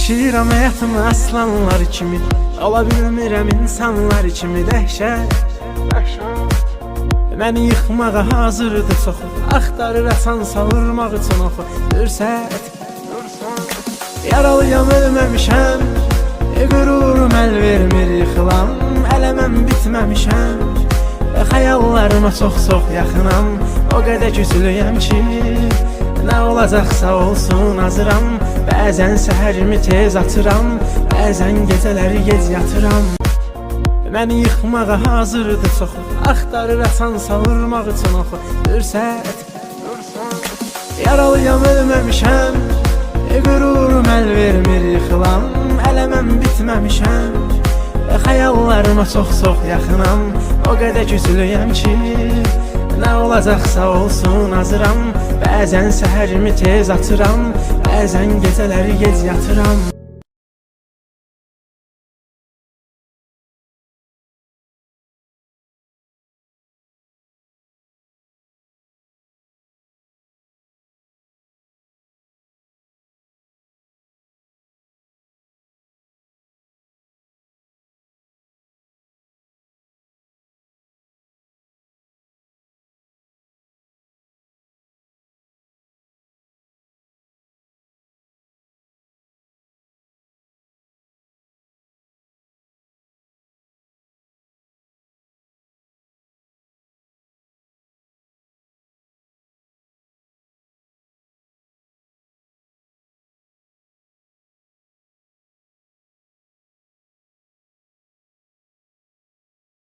Yaşayıram həyatımı aslanlar kimi, ola bilmirəm insanlar kimi dəhşət. Məni yıxmağa hazırdır çoxu, axtarır asan savurmaq üçün oxu. Fürsət, yaralıyam ölməmişəm, qürurum əl vermir yıxılam. Ələ mən bitməmişəm, xəyallarıma çox yaxınam. O qədər güclüyəm ki, nə olacaqsa olsun hazıram. Bəzən səhərimi tez atıram, bəzən gecələri gec yatıram. Məni yıxmağa hazırdır çoxu, axtarır asan savurmaq üçün oxu. Fürsət, yaralıyam ölməmişəm, qürurum əl vermir yıxılam. Ələ mən bitməmişəm, xəyallarıma çox yaxınam. O qədər güclüyəm ki, nə olacaqsa olsun hazıram. Bəzən səhərimi tez atıram, bəzən gecələri gec yatıram.